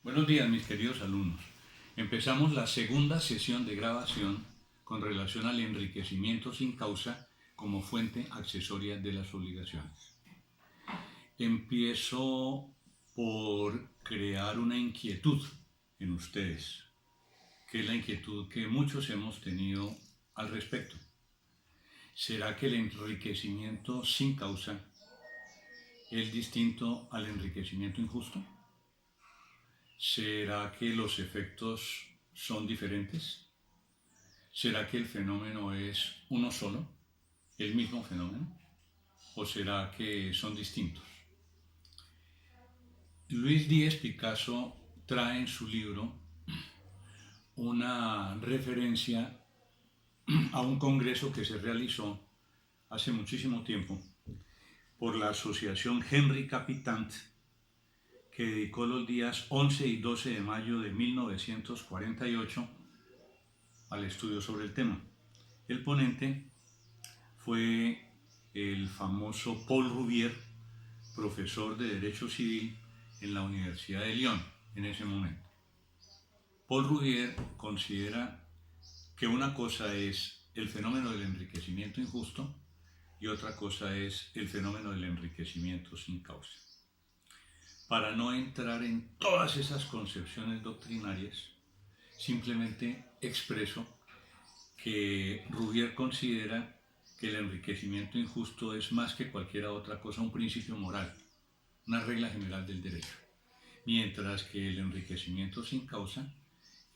Buenos días, mis queridos alumnos. Empezamos la segunda sesión de grabación con relación al enriquecimiento sin causa como fuente accesoria de las obligaciones. Empiezo por crear una inquietud en ustedes, que es la inquietud que muchos hemos tenido al respecto. ¿Será que el enriquecimiento sin causa es distinto al enriquecimiento injusto? ¿Será que los efectos son diferentes? ¿Será que el fenómeno es uno solo, el mismo fenómeno? ¿O será que son distintos? Luis Díez Picasso trae en su libro una referencia a un congreso que se realizó hace muchísimo tiempo por la asociación Henri Capitant, que dedicó los días 11 y 12 de mayo de 1948 al estudio sobre el tema. El ponente fue el famoso Paul Rouvier, profesor de Derecho Civil en la Universidad de Lyon en ese momento. Paul Rouvier considera que una cosa es el fenómeno del enriquecimiento injusto y otra cosa es el fenómeno del enriquecimiento sin causa. Para no entrar en todas esas concepciones doctrinarias, simplemente expreso que Rouvier considera que el enriquecimiento injusto es más que cualquier otra cosa un principio moral, una regla general del derecho, mientras que el enriquecimiento sin causa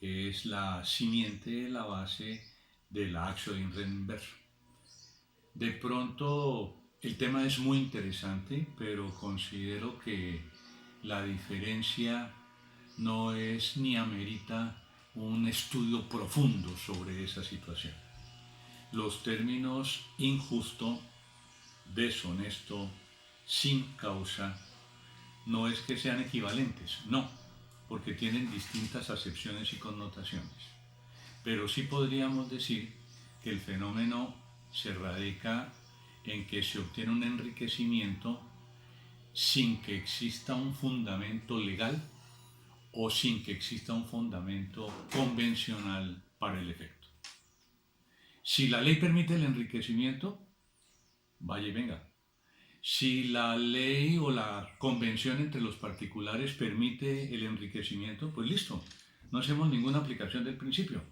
es la simiente, la base de la actio de inverso. De pronto el tema es muy interesante, pero considero que la diferencia no es ni amerita un estudio profundo sobre esa situación. Los términos injusto, deshonesto, sin causa, no es que sean equivalentes, no, porque tienen distintas acepciones y connotaciones. Pero sí podríamos decir que el fenómeno se radica en que se obtiene un enriquecimiento sin que exista un fundamento legal o sin que exista un fundamento convencional para el efecto. Si la ley permite el enriquecimiento, vaya y venga. Si la ley o la convención entre los particulares permite el enriquecimiento, pues listo, no hacemos ninguna aplicación del principio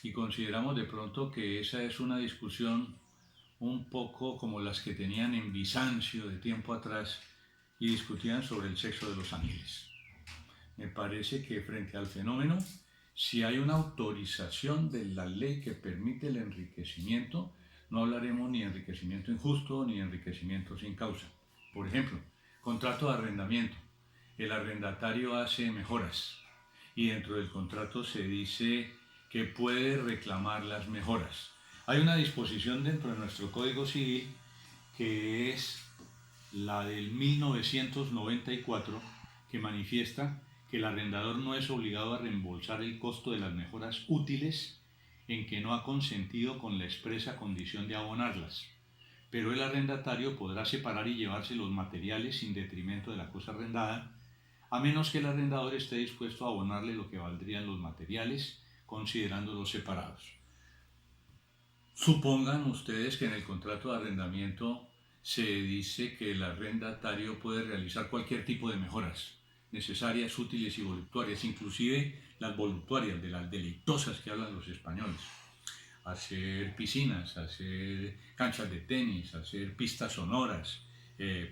y consideramos de pronto que esa es una discusión un poco como las que tenían en Bizancio de tiempo atrás y discutían sobre el sexo de los ángeles. Me parece que frente al fenómeno, si hay una autorización de la ley que permite el enriquecimiento, no hablaremos ni de enriquecimiento injusto ni de enriquecimiento sin causa. Por ejemplo, contrato de arrendamiento. El arrendatario hace mejoras y dentro del contrato se dice que puede reclamar las mejoras. Hay una disposición dentro de nuestro Código Civil que es la del 1994 que manifiesta que el arrendador no es obligado a reembolsar el costo de las mejoras útiles en que no ha consentido con la expresa condición de abonarlas, pero el arrendatario podrá separar y llevarse los materiales sin detrimento de la cosa arrendada, a menos que el arrendador esté dispuesto a abonarle lo que valdrían los materiales, considerándolos separados. Supongan ustedes que en el contrato de arrendamiento se dice que el arrendatario puede realizar cualquier tipo de mejoras necesarias, útiles y voluptuarias, inclusive las voluptuarias, de las deleitosas que hablan los españoles. Hacer piscinas, hacer canchas de tenis, hacer pistas sonoras,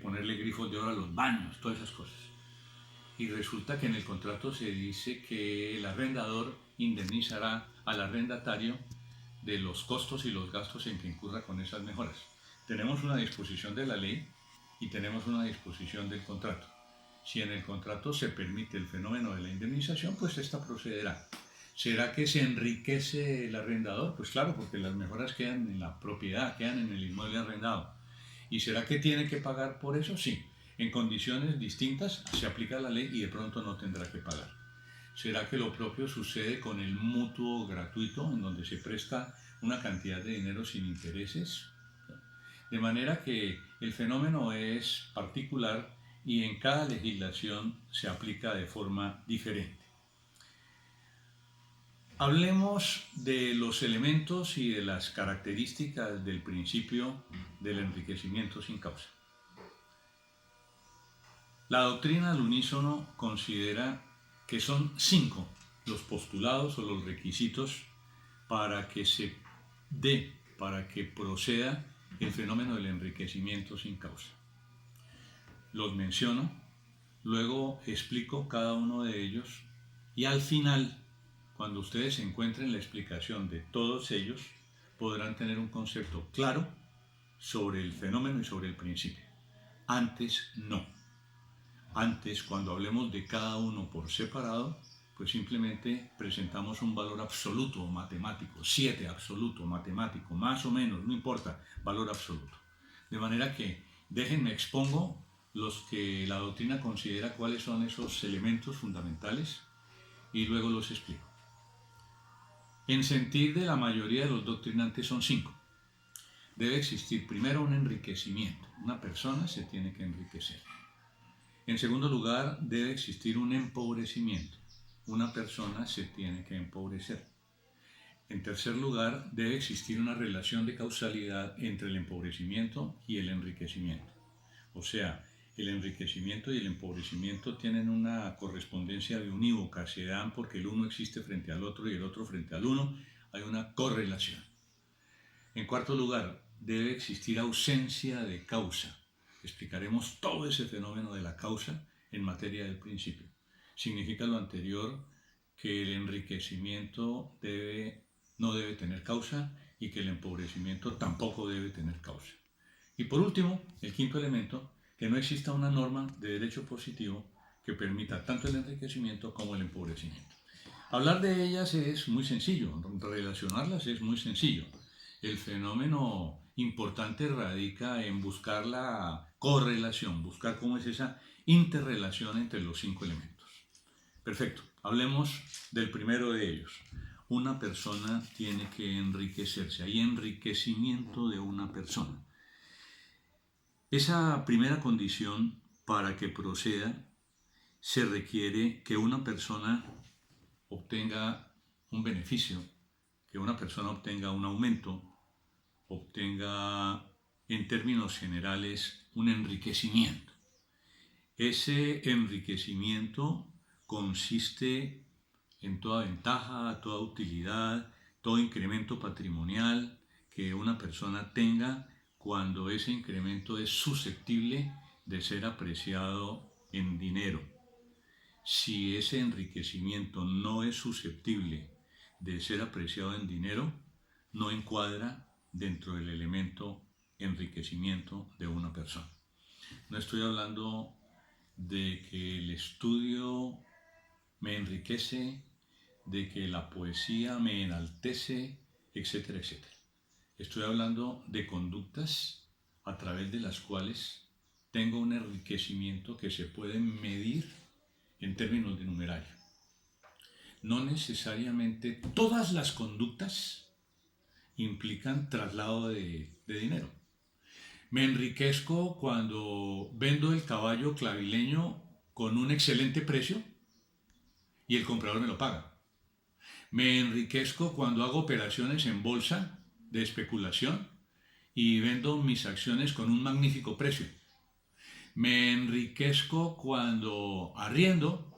ponerle grifos de oro a los baños, todas esas cosas. Y resulta que en el contrato se dice que el arrendador indemnizará al arrendatario de los costos y los gastos en que incurra con esas mejoras. Tenemos una disposición de la ley y tenemos una disposición del contrato. Si en el contrato se permite el fenómeno de la indemnización, pues esta procederá. ¿Será que se enriquece el arrendador? Pues claro, porque las mejoras quedan en la propiedad, quedan en el inmueble arrendado. ¿Y será que tiene que pagar por eso? Sí. En condiciones distintas se aplica la ley y de pronto no tendrá que pagar. ¿Será que lo propio sucede con el mutuo gratuito, en donde se presta una cantidad de dinero sin intereses? De manera que el fenómeno es particular y en cada legislación se aplica de forma diferente. Hablemos de los elementos y de las características del principio del enriquecimiento sin causa. La doctrina al unísono considera que son 5 los postulados o los requisitos para que se dé, para que proceda el fenómeno del enriquecimiento sin causa. Los menciono, luego explico cada uno de ellos y al final, cuando ustedes encuentren la explicación de todos ellos, podrán tener un concepto claro sobre el fenómeno y sobre el principio. Antes no. Antes, cuando hablemos de cada uno por separado, pues simplemente presentamos un valor absoluto matemático, 7 absoluto matemático, más o menos, no importa, valor absoluto. De manera que déjenme expongo los que la doctrina considera cuáles son esos elementos fundamentales y luego los explico. En sentir de la mayoría de los doctrinantes son 5. Debe existir primero un enriquecimiento. Una persona se tiene que enriquecer. En segundo lugar, debe existir un empobrecimiento. Una persona se tiene que empobrecer. En tercer lugar, debe existir una relación de causalidad entre el empobrecimiento y el enriquecimiento. O sea, el enriquecimiento y el empobrecimiento tienen una correspondencia unívoca, se dan porque el uno existe frente al otro y el otro frente al uno, hay una correlación. En cuarto lugar, debe existir ausencia de causa. Explicaremos todo ese fenómeno de la causa en materia del principio. Significa lo anterior que el enriquecimiento no debe tener causa y que el empobrecimiento tampoco debe tener causa. Y por último, el quinto elemento, que no exista una norma de derecho positivo que permita tanto el enriquecimiento como el empobrecimiento. Hablar de ellas es muy sencillo, relacionarlas es muy sencillo. El fenómeno importante radica en buscar la correlación, buscar cómo es esa interrelación entre los 5 elementos. Perfecto, hablemos del primero de ellos. Una persona tiene que enriquecerse, hay enriquecimiento de una persona. Esa primera condición, para que proceda, se requiere que una persona obtenga un beneficio, que una persona obtenga un aumento, obtenga en términos generales un enriquecimiento. Ese enriquecimiento consiste en toda ventaja, toda utilidad, todo incremento patrimonial que una persona tenga cuando ese incremento es susceptible de ser apreciado en dinero. Si ese enriquecimiento no es susceptible de ser apreciado en dinero, no encuadra dentro del elemento enriquecimiento de una persona. No estoy hablando de que el estudio me enriquece, de que la poesía me enaltece, etcétera, etcétera. Estoy hablando de conductas a través de las cuales tengo un enriquecimiento que se puede medir en términos de numerario. No necesariamente todas las conductas implican traslado de dinero. Me enriquezco cuando vendo el caballo clavileño con un excelente precio y el comprador me lo paga. Me enriquezco cuando hago operaciones en bolsa de especulación y vendo mis acciones con un magnífico precio. Me enriquezco cuando arriendo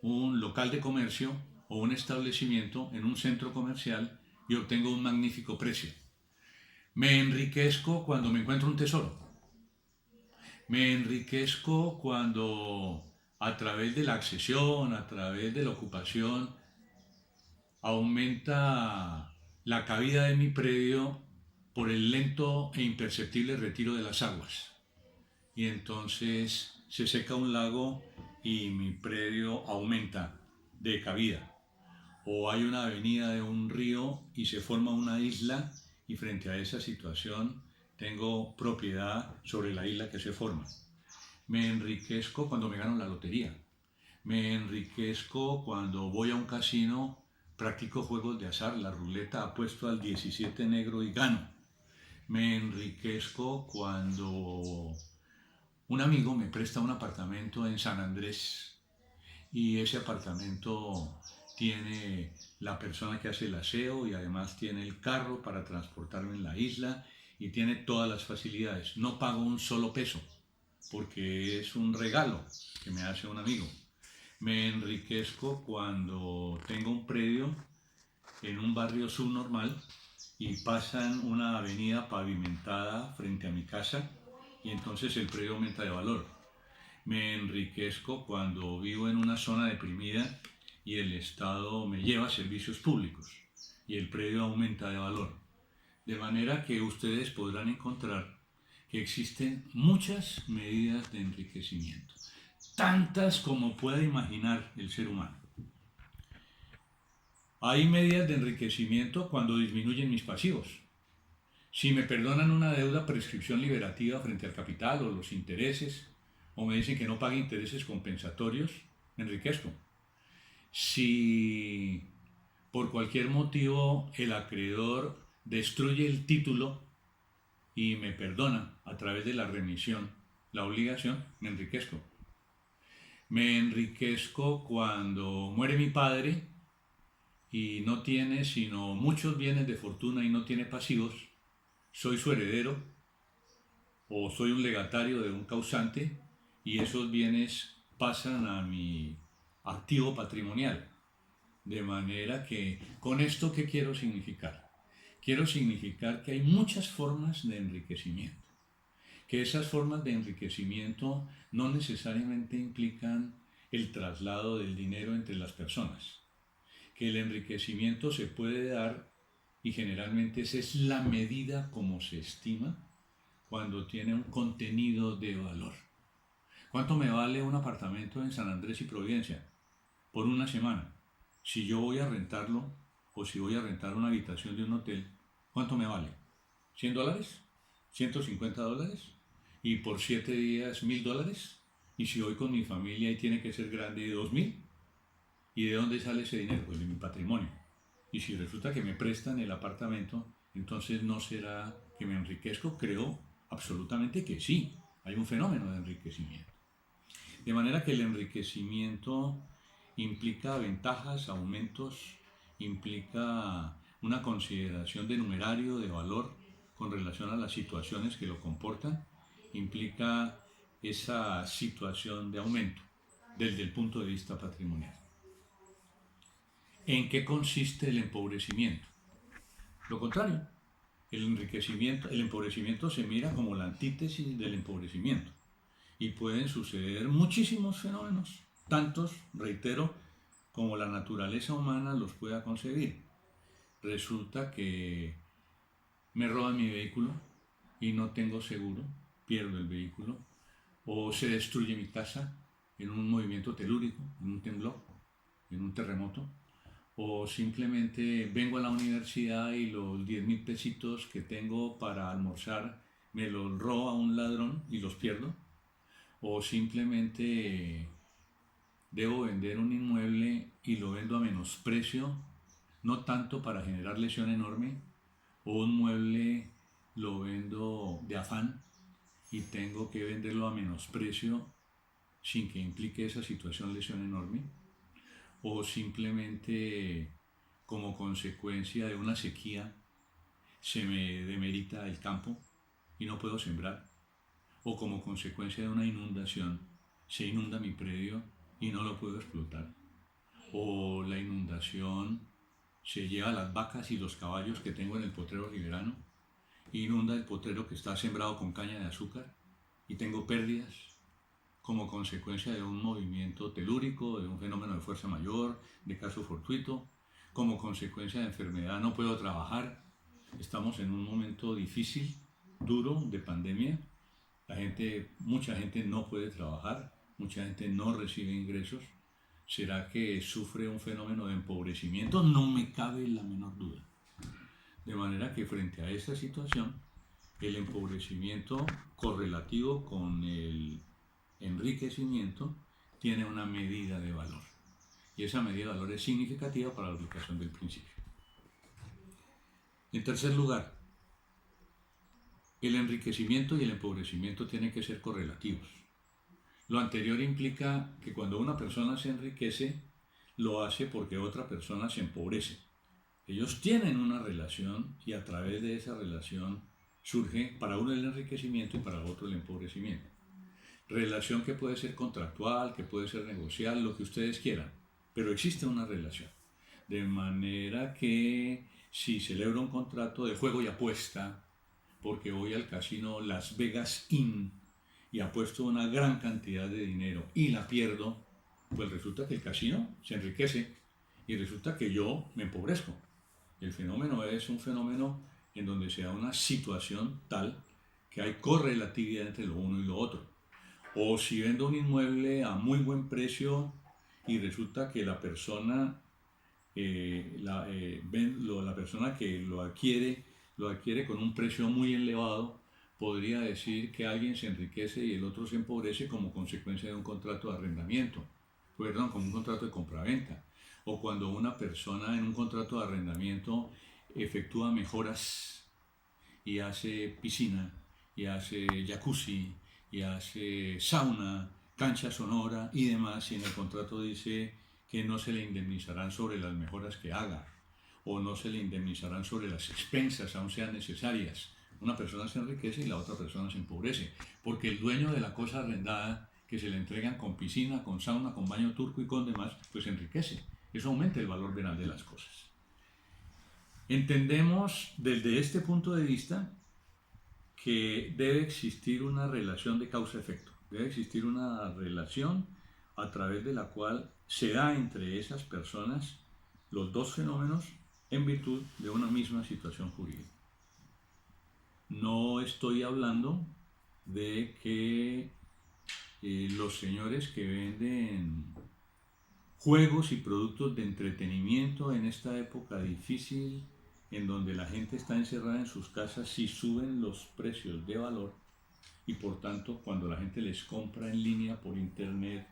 un local de comercio o un establecimiento en un centro comercial y obtengo un magnífico precio. Me enriquezco cuando me encuentro un tesoro. Me enriquezco cuando a través de la accesión, a través de la ocupación, aumenta la cabida de mi predio por el lento e imperceptible retiro de las aguas. Y entonces se seca un lago y mi predio aumenta de cabida. O hay una avenida de un río y se forma una isla y frente a esa situación tengo propiedad sobre la isla que se forma. Me enriquezco cuando me gano la lotería. Me enriquezco cuando voy a un casino, practico juegos de azar, la ruleta, apuesto al 17 negro y gano. Me enriquezco cuando un amigo me presta un apartamento en San Andrés y ese apartamento tiene la persona que hace el aseo y además tiene el carro para transportarme en la isla y tiene todas las facilidades. No pago un solo peso porque es un regalo que me hace un amigo. Me enriquezco cuando tengo un predio en un barrio subnormal y pasan una avenida pavimentada frente a mi casa y entonces el predio aumenta de valor. Me enriquezco cuando vivo en una zona deprimida y el Estado me lleva a servicios públicos y el predio aumenta de valor. De manera que ustedes podrán encontrar que existen muchas medidas de enriquecimiento, tantas como pueda imaginar el ser humano. Hay medidas de enriquecimiento cuando disminuyen mis pasivos. Si me perdonan una deuda, prescripción liberativa frente al capital o los intereses, o me dicen que no pague intereses compensatorios, me enriquezco. Si por cualquier motivo el acreedor destruye el título y me perdona a través de la remisión la obligación, me enriquezco. Me enriquezco cuando muere mi padre y no tiene sino muchos bienes de fortuna y no tiene pasivos, soy su heredero o soy un legatario de un causante y esos bienes pasan a mi activo patrimonial. De manera que, ¿con esto qué quiero significar? Quiero significar que hay muchas formas de enriquecimiento, que esas formas de enriquecimiento no necesariamente implican el traslado del dinero entre las personas, que el enriquecimiento se puede dar y generalmente esa es la medida como se estima cuando tiene un contenido de valor. ¿Cuánto me vale un apartamento en San Andrés y Providencia por una semana? Si yo voy a rentarlo o si voy a rentar una habitación de un hotel, ¿cuánto me vale? ¿$100? ¿$150? ¿Y por 7 días $1.000? ¿Y si voy con mi familia y tiene que ser grande, 2.000? ¿Y de dónde sale ese dinero? Pues de mi patrimonio. Y si resulta que me prestan el apartamento, entonces no será que me enriquezco. Creo absolutamente que sí. Hay un fenómeno de enriquecimiento. De manera que el enriquecimiento implica ventajas, aumentos, implica una consideración de numerario, de valor con relación a las situaciones que lo comportan, implica esa situación de aumento desde el punto de vista patrimonial. ¿En qué consiste el empobrecimiento? Lo contrario, el empobrecimiento se mira como la antítesis del empobrecimiento y pueden suceder muchísimos fenómenos, tantos, reitero, como la naturaleza humana los pueda concebir. Resulta que me roban mi vehículo y no tengo seguro, pierdo el vehículo, o se destruye mi casa en un movimiento telúrico, en un temblor, en un terremoto, o simplemente vengo a la universidad y los 10.000 pesitos que tengo para almorzar me los roba un ladrón y los pierdo, o simplemente debo vender un inmueble y lo vendo a menosprecio, no tanto para generar lesión enorme, o un mueble lo vendo de afán y tengo que venderlo a menosprecio sin que implique esa situación lesión enorme, o simplemente como consecuencia de una sequía se me demerita el campo y no puedo sembrar, o como consecuencia de una inundación se inunda mi predio y no lo puedo explotar, o la inundación se lleva las vacas y los caballos que tengo en el potrero riverano, inunda el potrero que está sembrado con caña de azúcar y tengo pérdidas como consecuencia de un movimiento telúrico, de un fenómeno de fuerza mayor, de caso fortuito, como consecuencia de enfermedad no puedo trabajar. Estamos en un momento difícil, duro, de pandemia. Mucha gente no puede trabajar, mucha gente no recibe ingresos. ¿Será que sufre un fenómeno de empobrecimiento? No me cabe la menor duda. De manera que frente a esta situación, el empobrecimiento correlativo con el enriquecimiento tiene una medida de valor. Y esa medida de valor es significativa para la aplicación del principio. En tercer lugar, el enriquecimiento y el empobrecimiento tienen que ser correlativos. Lo anterior implica que cuando una persona se enriquece, lo hace porque otra persona se empobrece. Ellos tienen una relación y a través de esa relación surge para uno el enriquecimiento y para otro el empobrecimiento. Relación que puede ser contractual, que puede ser negocial, lo que ustedes quieran, pero existe una relación. De manera que si celebro un contrato de juego y apuesta, porque voy al casino Las Vegas Inn y apuesto una gran cantidad de dinero y la pierdo, pues resulta que el casino se enriquece y resulta que yo me empobrezco. El fenómeno es un fenómeno en donde se da una situación tal que hay correlatividad entre lo uno y lo otro. O si vendo un inmueble a muy buen precio y resulta que la persona, la persona que lo adquiere con un precio muy elevado, podría decir que alguien se enriquece y el otro se empobrece como consecuencia de un contrato de arrendamiento, perdón, como un contrato de compraventa. O cuando una persona en un contrato de arrendamiento efectúa mejoras y hace piscina, y hace jacuzzi, y hace sauna, cancha sonora y demás, y en el contrato dice que no se le indemnizarán sobre las mejoras que haga, o no se le indemnizarán sobre las expensas, aun sean necesarias. Una persona se enriquece y la otra persona se empobrece, porque el dueño de la cosa arrendada, que se le entregan con piscina, con sauna, con baño turco y con demás, pues se enriquece. Eso aumenta el valor venal de las cosas. Entendemos desde este punto de vista que debe existir una relación de causa-efecto, debe existir una relación a través de la cual se da entre esas personas los dos fenómenos en virtud de una misma situación jurídica. No estoy hablando de que los señores que venden juegos y productos de entretenimiento en esta época difícil, en donde la gente está encerrada en sus casas, si suben los precios de valor y por tanto cuando la gente les compra en línea por internet,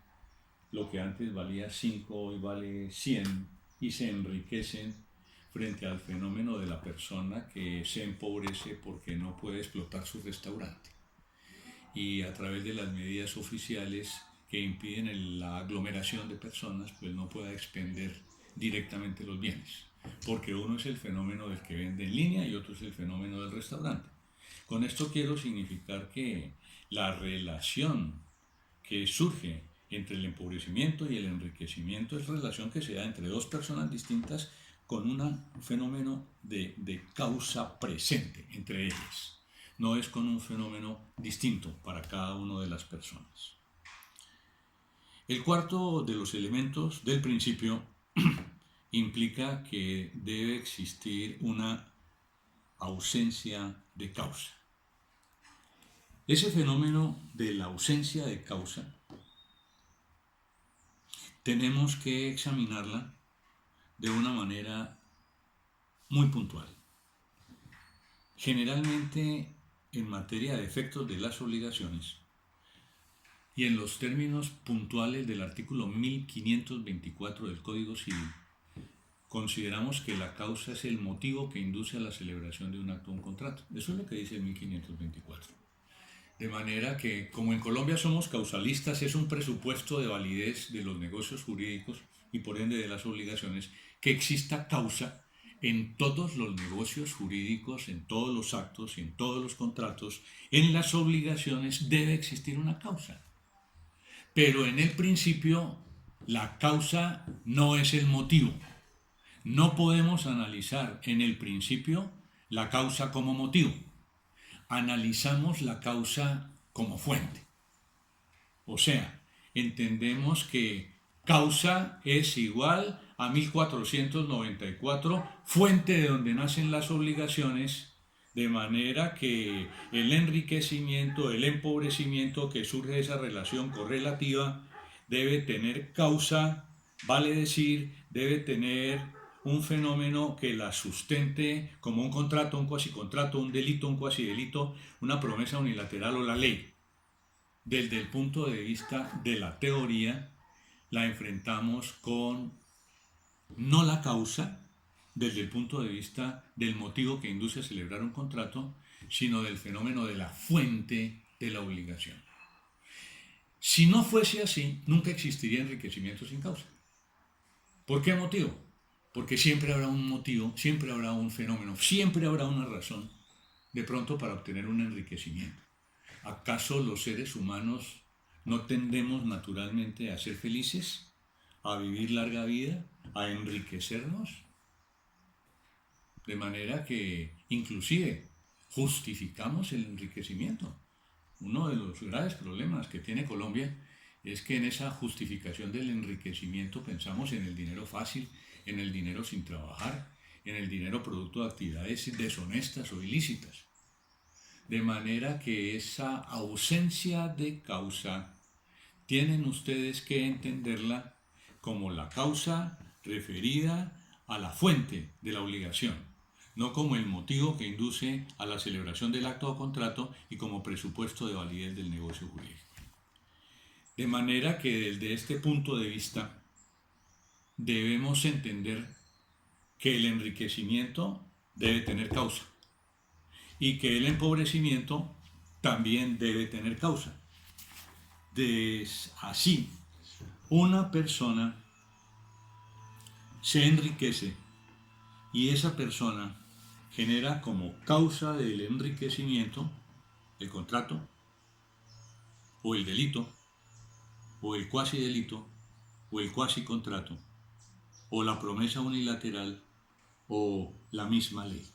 lo que antes valía 5 hoy vale 100 y se enriquecen frente al fenómeno de la persona que se empobrece porque no puede explotar su restaurante. Y a través de las medidas oficiales que impiden la aglomeración de personas, pues no pueda expender directamente los bienes, porque uno es el fenómeno del que vende en línea y otro es el fenómeno del restaurante. Con esto quiero significar que la relación que surge entre el empobrecimiento y el enriquecimiento es relación que se da entre dos personas distintas con un fenómeno de causa presente entre ellas. No es con un fenómeno distinto para cada una de las personas. El cuarto de los elementos del principio implica que debe existir una ausencia de causa. Ese fenómeno de la ausencia de causa tenemos que examinarla de una manera muy puntual. Generalmente en materia de efectos de las obligaciones y en los términos puntuales del artículo 1524 del Código Civil, consideramos que la causa es el motivo que induce a la celebración de un acto o un contrato. Eso es lo que dice el 1524. De manera que, como en Colombia somos causalistas, es un presupuesto de validez de los negocios jurídicos y por ende de las obligaciones, que exista causa en todos los negocios jurídicos, en todos los actos y en todos los contratos. En las obligaciones debe existir una causa. Pero en el principio, la causa no es el motivo. No podemos analizar en el principio la causa como motivo. Analizamos la causa como fuente. O sea, entendemos que causa es igual a 1494, fuente de donde nacen las obligaciones, de manera que el enriquecimiento, el empobrecimiento que surge de esa relación correlativa debe tener causa, vale decir, debe tener un fenómeno que la sustente como un contrato, un cuasicontrato, un delito, un cuasidelito, una promesa unilateral o la ley. Desde el punto de vista de la teoría, la enfrentamos con no la causa, desde el punto de vista del motivo que induce a celebrar un contrato, sino del fenómeno de la fuente de la obligación. Si no fuese así, nunca existiría enriquecimiento sin causa. ¿Por qué motivo? Porque siempre habrá un motivo, siempre habrá un fenómeno, siempre habrá una razón de pronto para obtener un enriquecimiento. ¿Acaso los seres humanos no tendemos naturalmente a ser felices, a vivir larga vida, a enriquecernos? De manera que inclusive justificamos el enriquecimiento. Uno de los graves problemas que tiene Colombia es que en esa justificación del enriquecimiento pensamos en el dinero fácil, en el dinero sin trabajar, en el dinero producto de actividades deshonestas o ilícitas. De manera que esa ausencia de causa tienen ustedes que entenderla como la causa referida a la fuente de la obligación, no como el motivo que induce a la celebración del acto o contrato y como presupuesto de validez del negocio jurídico. De manera que desde este punto de vista debemos entender que el enriquecimiento debe tener causa y que el empobrecimiento también debe tener causa. Así, una persona se enriquece y esa persona genera como causa del enriquecimiento el contrato o el delito o el cuasi delito o el cuasi contrato o la promesa unilateral o la misma ley.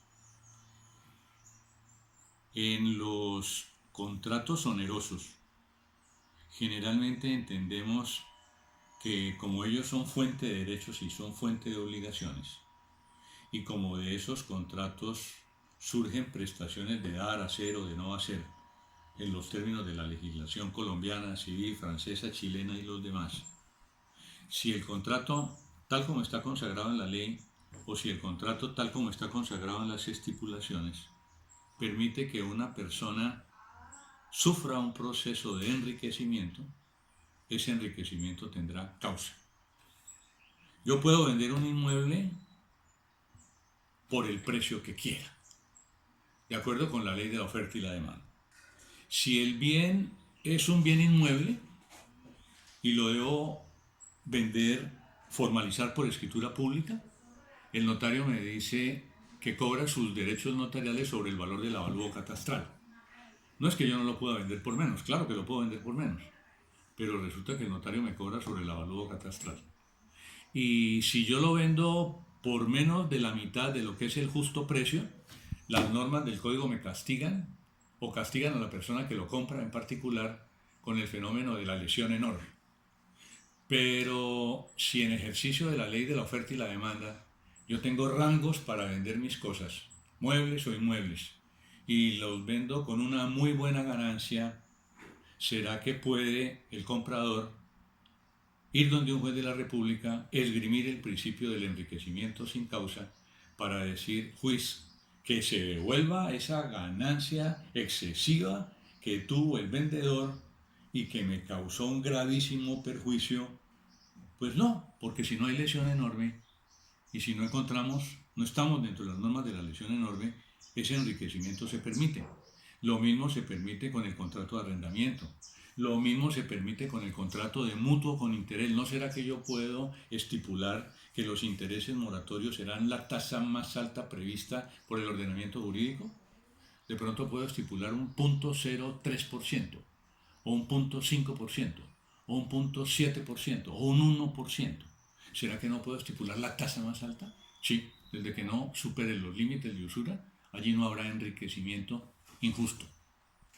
En los contratos onerosos generalmente entendemos que como ellos son fuente de derechos y son fuente de obligaciones, y como de esos contratos surgen prestaciones de dar, hacer o de no hacer, en los términos de la legislación colombiana, civil, francesa, chilena y los demás, si el contrato tal como está consagrado en la ley o si el contrato tal como está consagrado en las estipulaciones permite que una persona sufra un proceso de enriquecimiento, ese enriquecimiento tendrá causa. Yo puedo vender un inmueble por el precio que quiera, de acuerdo con la ley de la oferta y la demanda. Si el bien es un bien inmueble y lo debo vender, formalizar por escritura pública, el notario me dice que cobra sus derechos notariales sobre el valor del avalúo catastral. No es que yo no lo pueda vender por menos, claro que lo puedo vender por menos, pero resulta que el notario me cobra sobre el avalúo catastral. Y si yo lo vendo por menos de la mitad de lo que es el justo precio, las normas del código me castigan o castigan a la persona que lo compra en particular con el fenómeno de la lesión enorme. Pero si en ejercicio de la ley de la oferta y la demanda yo tengo rangos para vender mis cosas, muebles o inmuebles, y los vendo con una muy buena ganancia, ¿será que puede el comprador ir donde un juez de la República, esgrimir el principio del enriquecimiento sin causa para decir, juez, que se devuelva esa ganancia excesiva que tuvo el vendedor y que me causó un gravísimo perjuicio? Pues no, porque si no hay lesión enorme y si no encontramos, no estamos dentro de las normas de la lesión enorme, ese enriquecimiento se permite. Lo mismo se permite con el contrato de arrendamiento. Lo mismo se permite con el contrato de mutuo con interés. ¿No será que yo puedo estipular que los intereses moratorios serán la tasa más alta prevista por el ordenamiento jurídico? De pronto puedo estipular un 0.03% o un 0.5% o un 0.7% o un 1%. ¿Será que no puedo estipular la tasa más alta? Sí, desde que no supere los límites de usura, allí no habrá enriquecimiento injusto,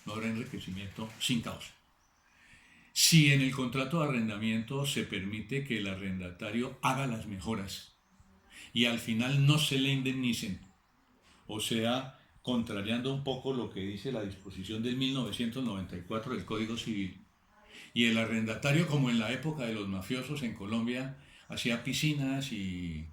no habrá enriquecimiento sin causa. Si en el contrato de arrendamiento se permite que el arrendatario haga las mejoras y al final no se le indemnicen, o sea, contrariando un poco lo que dice la disposición del 1994 del Código Civil, y el arrendatario, como en la época de los mafiosos en Colombia, hacía piscinas y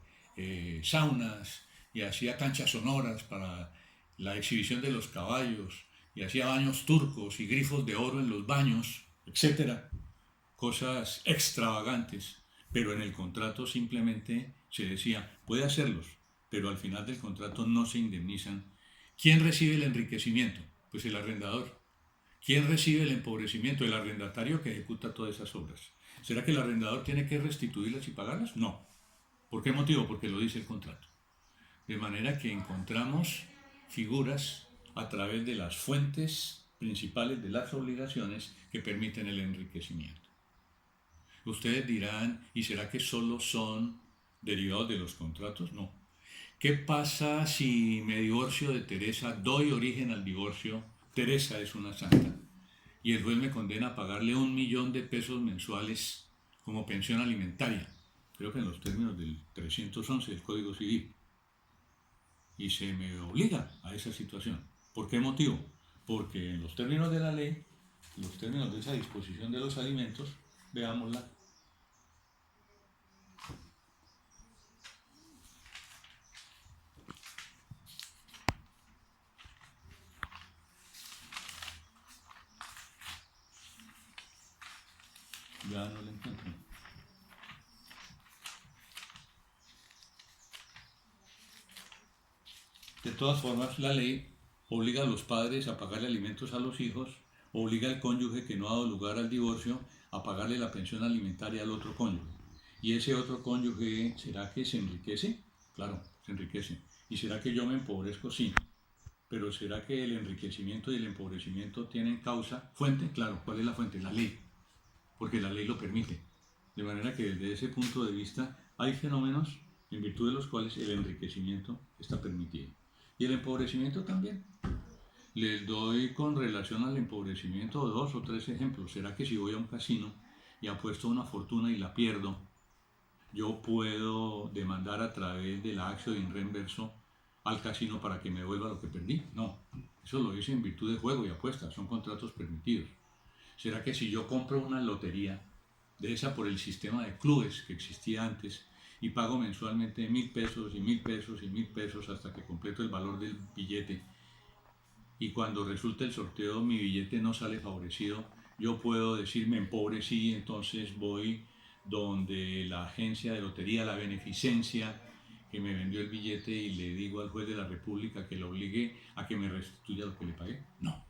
saunas y hacía canchas sonoras para la exhibición de los caballos y hacía baños turcos y grifos de oro en los baños, etcétera, cosas extravagantes, pero en el contrato simplemente se decía, puede hacerlos, pero al final del contrato no se indemnizan. ¿Quién recibe el enriquecimiento? Pues el arrendador. ¿Quién recibe el empobrecimiento? El arrendatario que ejecuta todas esas obras. ¿Será que el arrendador tiene que restituirlas y pagarlas? No. ¿Por qué motivo? Porque lo dice el contrato. De manera que encontramos figuras a través de las fuentes principales de las obligaciones que permiten el enriquecimiento. Ustedes dirán, ¿y será que solo son derivados de los contratos? No. ¿Qué pasa si me divorcio de Teresa, doy origen al divorcio? Teresa es una santa y el juez me condena a pagarle 1.000.000 de pesos mensuales como pensión alimentaria, creo que en los términos del 311 del Código Civil, y se me obliga a esa situación. ¿Por qué motivo? Porque en los términos de la ley, los términos de esa disposición de los alimentos, veámosla. Ya no la encuentro. De todas formas, la ley obliga a los padres a pagarle alimentos a los hijos, obliga al cónyuge que no ha dado lugar al divorcio a pagarle la pensión alimentaria al otro cónyuge. ¿Y ese otro cónyuge será que se enriquece? Claro, se enriquece. ¿Y será que yo me empobrezco? Sí. Pero ¿será que el enriquecimiento y el empobrecimiento tienen causa? ¿Fuente? Claro. ¿Cuál es la fuente? La ley. Porque la ley lo permite. De manera que desde ese punto de vista hay fenómenos en virtud de los cuales el enriquecimiento está permitido. Y el empobrecimiento también. Les doy con relación al empobrecimiento 2 o 3 ejemplos. ¿Será que si voy a un casino y apuesto una fortuna y la pierdo, yo puedo demandar a través de la acción de inreverso al casino para que me devuelva lo que perdí? No, eso lo hice en virtud de juego y apuesta, son contratos permitidos. ¿Será que si yo compro una lotería de esa por el sistema de clubes que existía antes y pago mensualmente 1.000 pesos y 1.000 pesos y 1.000 pesos hasta que completo el valor del billete, y cuando resulta el sorteo mi billete no sale favorecido, yo puedo decir me empobrecí, entonces voy donde la agencia de lotería, la beneficencia que me vendió el billete, y le digo al juez de la República que lo obligue a que me restituya lo que le pagué? No.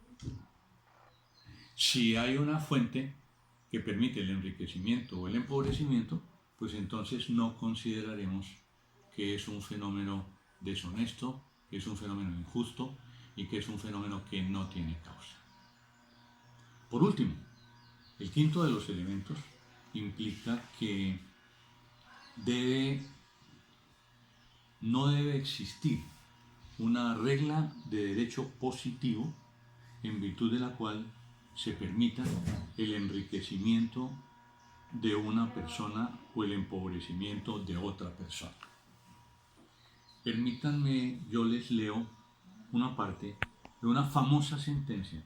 Si hay una fuente que permite el enriquecimiento o el empobrecimiento, pues entonces no consideraremos que es un fenómeno deshonesto, que es un fenómeno injusto y que es un fenómeno que no tiene causa. Por último, el quinto de los elementos implica que no debe existir una regla de derecho positivo en virtud de la cual se permita el enriquecimiento de una persona o el empobrecimiento de otra persona. Permítanme, yo les leo una parte de una famosa sentencia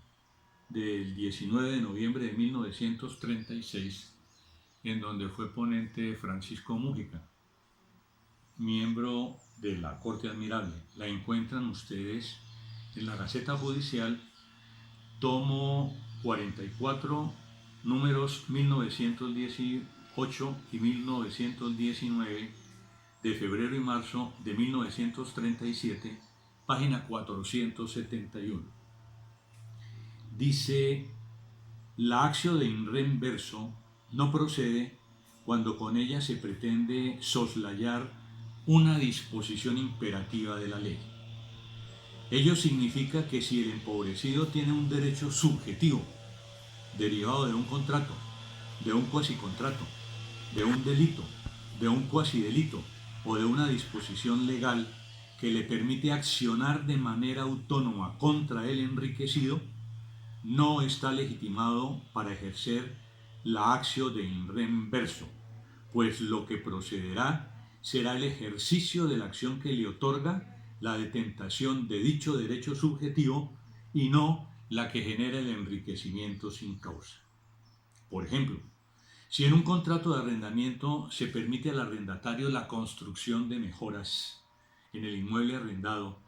del 19 de noviembre de 1936, en donde fue ponente Francisco Múgica, miembro de la Corte Admirable. La encuentran ustedes en la Gaceta Judicial, tomo 44, números 1918 y 1919, de febrero y marzo de 1937, página 471. Dice: la acción de inreverso no procede cuando con ella se pretende soslayar una disposición imperativa de la ley. Ello significa que si el empobrecido tiene un derecho subjetivo, derivado de un contrato, de un cuasicontrato, de un delito, de un cuasidelito o de una disposición legal que le permite accionar de manera autónoma contra el enriquecido, no está legitimado para ejercer la acción de inreverso, pues lo que procederá será el ejercicio de la acción que le otorga la detentación de dicho derecho subjetivo y no la que genera el enriquecimiento sin causa. Por ejemplo, si en un contrato de arrendamiento se permite al arrendatario la construcción de mejoras en el inmueble arrendado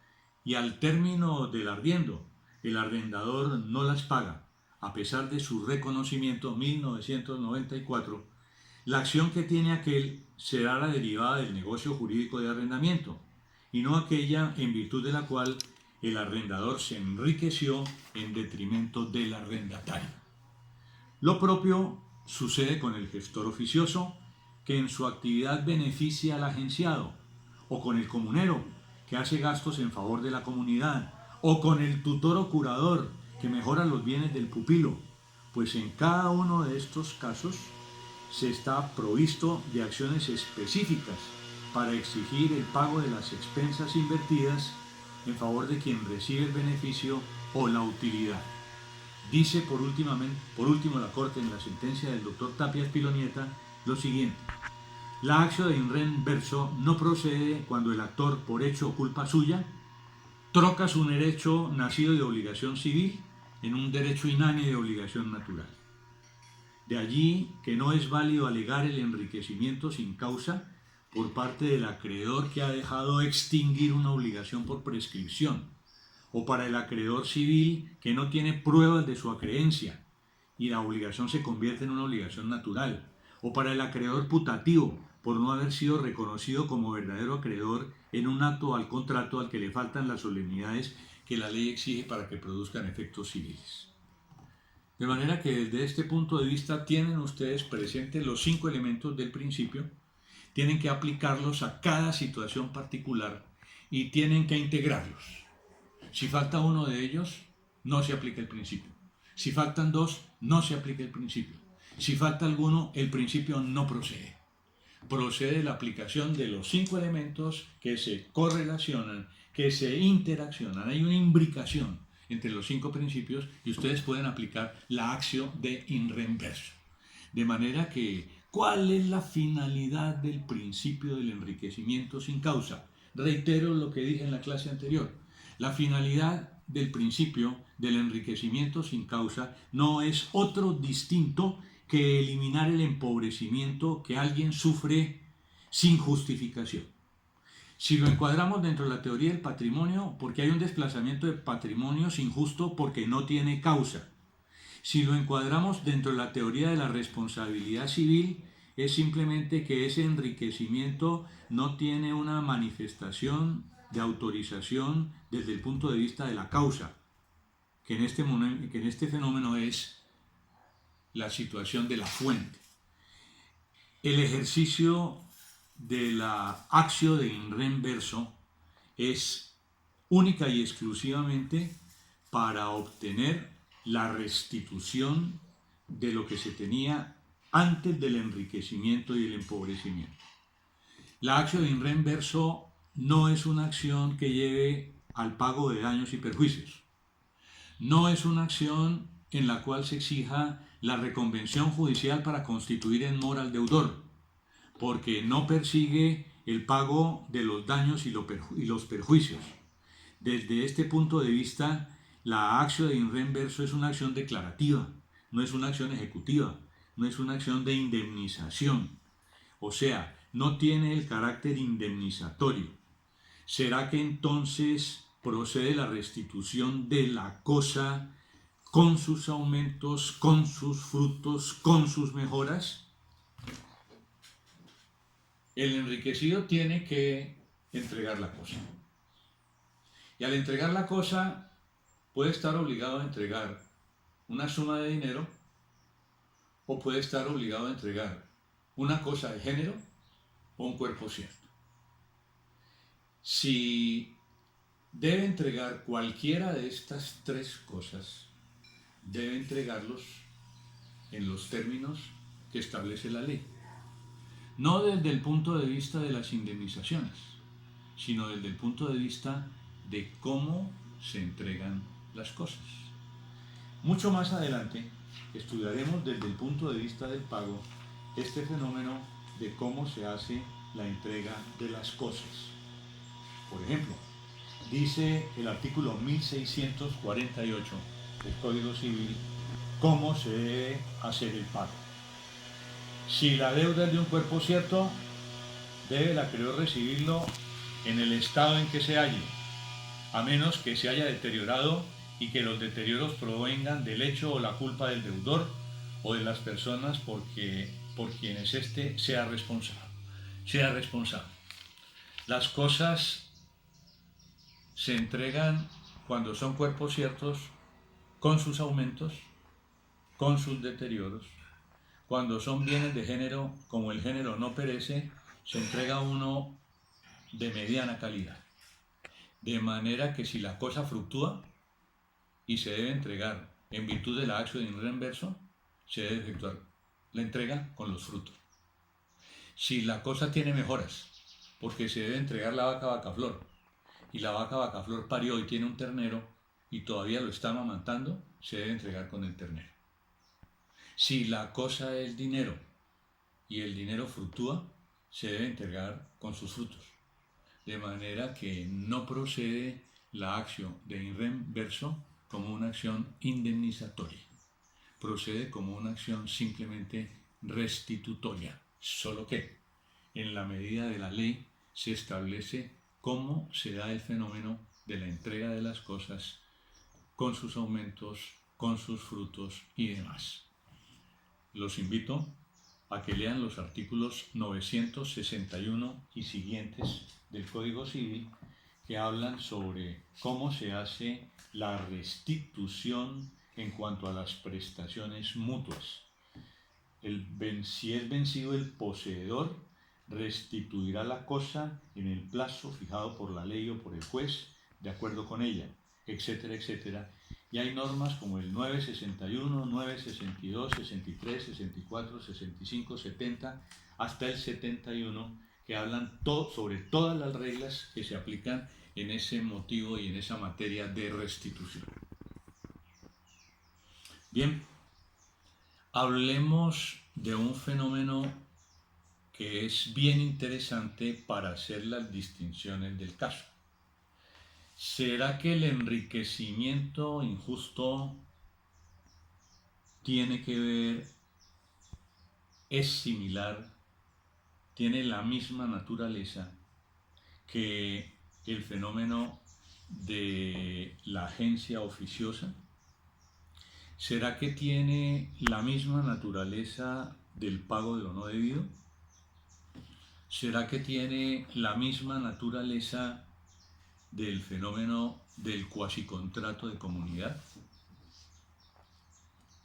y al término del arriendo el arrendador no las paga, a pesar de su reconocimiento 1994, la acción que tiene aquel será la derivada del negocio jurídico de arrendamiento y no aquella en virtud de la cual el arrendador se enriqueció en detrimento del arrendatario. Lo propio sucede con el gestor oficioso que en su actividad beneficia al agenciado, o con el comunero, que hace gastos en favor de la comunidad, o con el tutor o curador, que mejora los bienes del pupilo, pues en cada uno de estos casos se está provisto de acciones específicas para exigir el pago de las expensas invertidas en favor de quien recibe el beneficio o la utilidad. Dice por último la Corte en la sentencia del doctor Tapia Spilonieta lo siguiente: la acción de in verso no procede cuando el actor, por hecho o culpa suya, troca su derecho nacido de obligación civil en un derecho inánime de obligación natural. De allí que no es válido alegar el enriquecimiento sin causa por parte del acreedor que ha dejado extinguir una obligación por prescripción, o para el acreedor civil que no tiene pruebas de su acreencia y la obligación se convierte en una obligación natural, o para el acreedor putativo por no haber sido reconocido como verdadero acreedor en un acto al contrato al que le faltan las solemnidades que la ley exige para que produzcan efectos civiles. De manera que desde este punto de vista tienen ustedes presentes los 5 elementos del principio, tienen que aplicarlos a cada situación particular y tienen que integrarlos. Si falta uno de ellos, no se aplica el principio. Si faltan 2, no se aplica el principio. Si falta alguno, el principio no procede. Procede la aplicación de los 5 elementos que se correlacionan, que se interaccionan. Hay una imbricación entre los 5 principios y ustedes pueden aplicar la acción de in reverso. De manera que, ¿cuál es la finalidad del principio del enriquecimiento sin causa? Reitero lo que dije en la clase anterior. La finalidad del principio del enriquecimiento sin causa no es otro distinto que eliminar el empobrecimiento que alguien sufre sin justificación. Si lo encuadramos dentro de la teoría del patrimonio, porque hay un desplazamiento de patrimonios injusto porque no tiene causa. Si lo encuadramos dentro de la teoría de la responsabilidad civil, es simplemente que ese enriquecimiento no tiene una manifestación de autorización desde el punto de vista de la causa, que en este fenómeno es la situación de la fuente. El ejercicio de la acción de in reverso es única y exclusivamente para obtener la restitución de lo que se tenía antes del enriquecimiento y el empobrecimiento. La acción de in reverso no es una acción que lleve al pago de daños y perjuicios. No es una acción en la cual se exija la reconvención judicial para constituir en mora al deudor, porque no persigue el pago de los daños y los perjuicios. Desde este punto de vista, la acción de in reverso es una acción declarativa, no es una acción ejecutiva, no es una acción de indemnización, o sea, no tiene el carácter indemnizatorio. ¿Será que entonces procede la restitución de la cosa con sus aumentos, con sus frutos, con sus mejoras? El enriquecido tiene que entregar la cosa. Y al entregar la cosa, puede estar obligado a entregar una suma de dinero o puede estar obligado a entregar una cosa de género o un cuerpo cierto. Si debe entregar cualquiera de estas 3 cosas, debe entregarlos en los términos que establece la ley. No desde el punto de vista de las indemnizaciones, sino desde el punto de vista de cómo se entregan las cosas. Mucho más adelante estudiaremos desde el punto de vista del pago este fenómeno de cómo se hace la entrega de las cosas. Por ejemplo, dice el artículo 1648 del Código Civil cómo se debe hacer el pago. Si la deuda es de un cuerpo cierto, debe el acreedor recibirlo en el estado en que se halle, a menos que se haya deteriorado y que los deterioros provengan del hecho o la culpa del deudor o de las personas por quienes éste sea responsable. Las cosas se entregan cuando son cuerpos ciertos, con sus aumentos, con sus deterioros, cuando son bienes de género, como el género no perece, se entrega uno de mediana calidad. De manera que si la cosa fluctúa y se debe entregar en virtud de la acción de reverso, se debe efectuar la entrega con los frutos. Si la cosa tiene mejoras, porque se debe entregar la vaca vacaflor, y la vaca vacaflor parió y tiene un ternero y todavía lo está amamantando, se debe entregar con el ternero. Si la cosa es dinero y el dinero fluctúa, se debe entregar con sus frutos. De manera que no procede la acción de reverso como una acción indemnizatoria. Procede como una acción simplemente restitutoria. Solo que en la medida de la ley se establece cómo se da el fenómeno de la entrega de las cosas con sus aumentos, con sus frutos y demás. Los invito a que lean los artículos 961 y siguientes del Código Civil que hablan sobre cómo se hace la restitución en cuanto a las prestaciones mutuas. Si es vencido el poseedor, restituirá la cosa en el plazo fijado por la ley o por el juez, de acuerdo con ella, etcétera, etcétera. Y hay normas como el 961, 962, 63, 64, 65, 70, hasta el 71, que hablan sobre todas las reglas que se aplican en ese motivo y en esa materia de restitución. Bien, hablemos de un fenómeno que es bien interesante para hacer las distinciones del caso. ¿Será que el enriquecimiento injusto tiene que ver, es similar, tiene la misma naturaleza que el fenómeno de la agencia oficiosa? ¿Será que tiene la misma naturaleza del pago de lo no debido? ¿Será que tiene la misma naturaleza del fenómeno del cuasicontrato de comunidad?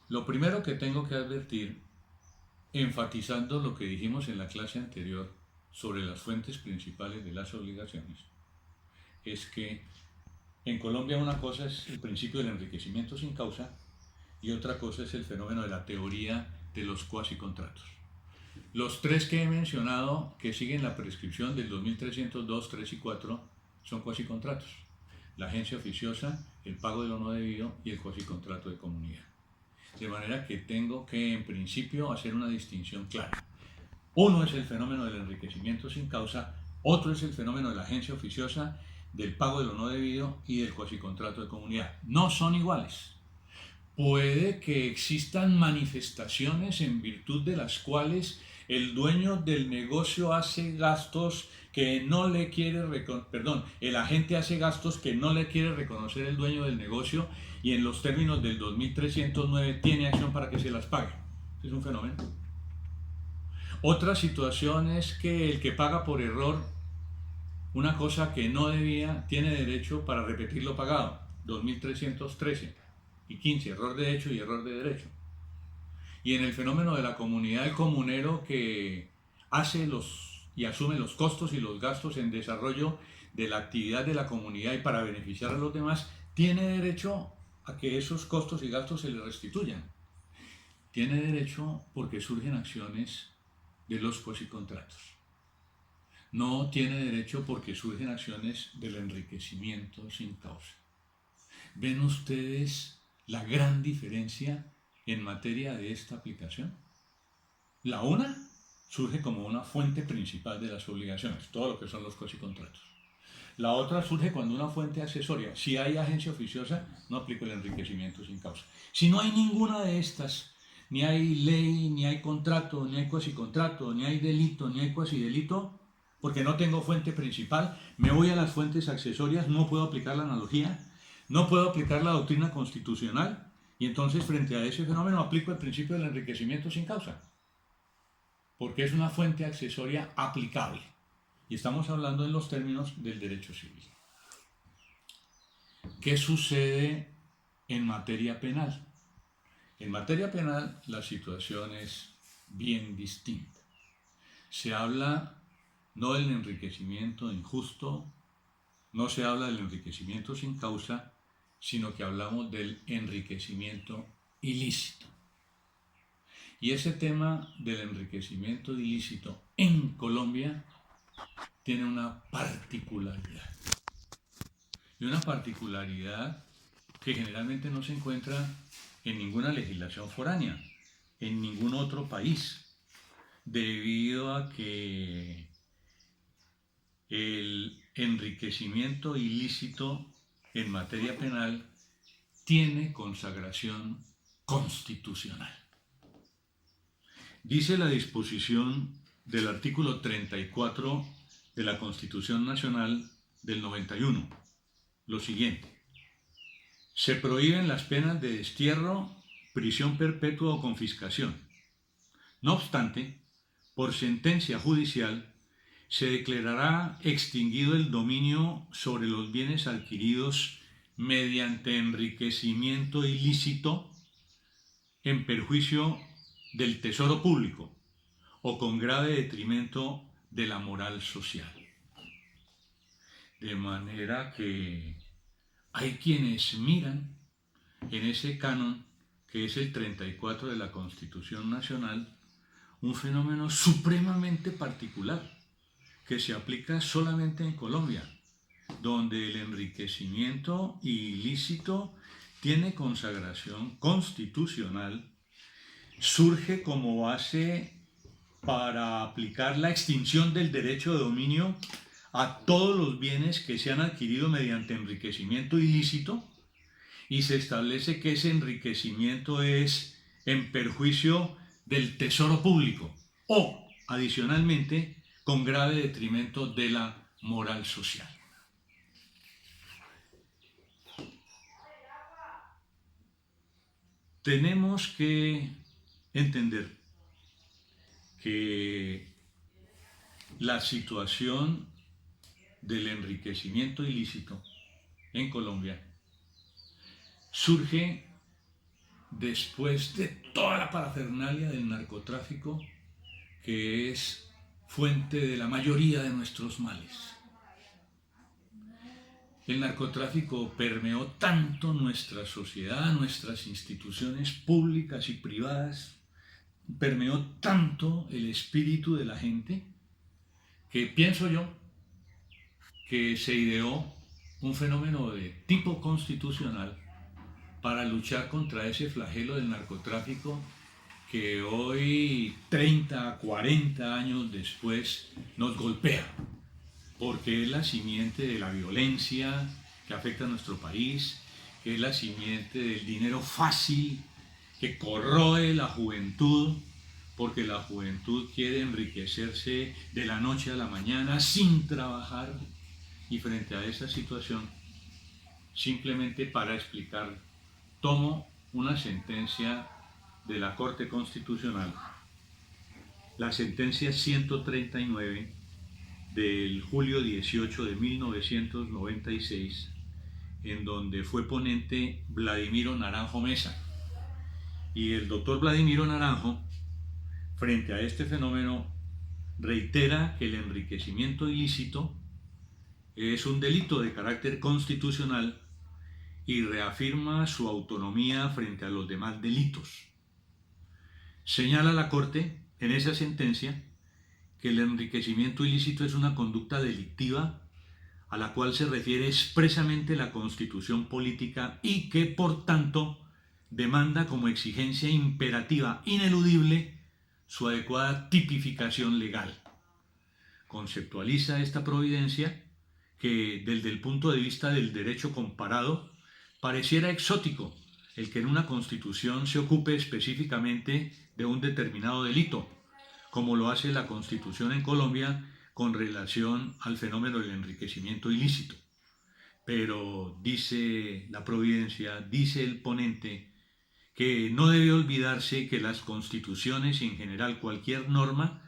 Lo primero que tengo que advertir, enfatizando lo que dijimos en la clase anterior sobre las fuentes principales de las obligaciones, es que en Colombia una cosa es el principio del enriquecimiento sin causa y otra cosa es el fenómeno de la teoría de los cuasicontratos. Los tres que he mencionado que siguen la prescripción del 2302, 3 y 4 son cuasicontratos: la agencia oficiosa, el pago de lo no debido y el cuasicontrato de comunidad. De manera que tengo que en principio hacer una distinción clara. Uno es el fenómeno del enriquecimiento sin causa, otro es el fenómeno de la agencia oficiosa, del pago de lo no debido y del cuasicontrato de comunidad. No son iguales. Puede que existan manifestaciones en virtud de las cuales el dueño del negocio hace gastos que no le quiere el agente hace gastos que no le quiere reconocer el dueño del negocio y en los términos del 2309 tiene acción para que se las pague. Es un fenómeno. Otra situación es que el que paga por error una cosa que no debía tiene derecho para repetir lo pagado. 2313 y 15, error de hecho y error de derecho. Y en el fenómeno de la comunidad, el comunero que hace y asume los costos y los gastos en desarrollo de la actividad de la comunidad y para beneficiar a los demás, tiene derecho a que esos costos y gastos se le restituyan. Tiene derecho porque surgen acciones de los cuasicontratos. No tiene derecho porque surgen acciones del enriquecimiento sin causa. ¿Ven ustedes la gran diferencia en materia de esta aplicación? La una surge como una fuente principal de las obligaciones, todo lo que son los cuasicontratos. La otra surge cuando una fuente accesoria. Si hay agencia oficiosa, no aplico el enriquecimiento sin causa. Si no hay ninguna de estas, ni hay ley, ni hay contrato, ni hay cuasicontrato, ni hay delito, ni hay cuasidelito, porque no tengo fuente principal, me voy a las fuentes accesorias, no puedo aplicar la analogía, no puedo aplicar la doctrina constitucional, y entonces frente a ese fenómeno aplico el principio del enriquecimiento sin causa, porque es una fuente accesoria aplicable. Y estamos hablando en los términos del derecho civil. ¿Qué sucede en materia penal? En materia penal la situación es bien distinta. Se habla no del enriquecimiento injusto, no se habla del enriquecimiento sin causa, sino que hablamos del enriquecimiento ilícito. Y ese tema del enriquecimiento ilícito en Colombia tiene una particularidad. Y una particularidad que generalmente no se encuentra en ninguna legislación foránea, en ningún otro país, debido a que el enriquecimiento ilícito en materia penal tiene consagración constitucional. Dice la disposición del artículo 34 de la Constitución Nacional del 91 lo siguiente: se prohíben las penas de destierro, prisión perpetua o confiscación. No obstante, por sentencia judicial, se declarará extinguido el dominio sobre los bienes adquiridos mediante enriquecimiento ilícito en perjuicio del tesoro público o con grave detrimento de la moral social. De manera que hay quienes miran en ese canon, que es el 34 de la Constitución Nacional, un fenómeno supremamente particular que se aplica solamente en Colombia, donde el enriquecimiento ilícito tiene consagración constitucional, surge como base para aplicar la extinción del derecho de dominio a todos los bienes que se han adquirido mediante enriquecimiento ilícito, y se establece que ese enriquecimiento es en perjuicio del tesoro público o, adicionalmente, con grave detrimento de la moral social. Tenemos que entender que la situación del enriquecimiento ilícito en Colombia surge después de toda la parafernalia del narcotráfico, que es fuente de la mayoría de nuestros males. El narcotráfico permeó tanto nuestra sociedad, nuestras instituciones públicas y privadas, permeó tanto el espíritu de la gente, que pienso yo que se ideó un fenómeno de tipo constitucional para luchar contra ese flagelo del narcotráfico que hoy, 30, 40 años después, nos golpea, porque es la simiente de la violencia que afecta a nuestro país, que es la simiente del dinero fácil que corroe la juventud, porque la juventud quiere enriquecerse de la noche a la mañana sin trabajar. Y frente a esa situación, simplemente para explicar, tomo una sentencia de la Corte Constitucional, la sentencia 139 del julio 18 de 1996, en donde fue ponente Vladimiro Naranjo Mesa. Y el doctor Vladimiro Naranjo, frente a este fenómeno, reitera que el enriquecimiento ilícito es un delito de carácter constitucional y reafirma su autonomía frente a los demás delitos. Señala la Corte en esa sentencia que el enriquecimiento ilícito es una conducta delictiva a la cual se refiere expresamente la Constitución política y que, por tanto, demanda como exigencia imperativa ineludible su adecuada tipificación legal. Conceptualiza esta providencia que, desde el punto de vista del derecho comparado, pareciera exótico el que en una Constitución se ocupe específicamente de un determinado delito, como lo hace la Constitución en Colombia con relación al fenómeno del enriquecimiento ilícito. Pero dice la providencia, dice el ponente, que no debe olvidarse que las constituciones y en general cualquier norma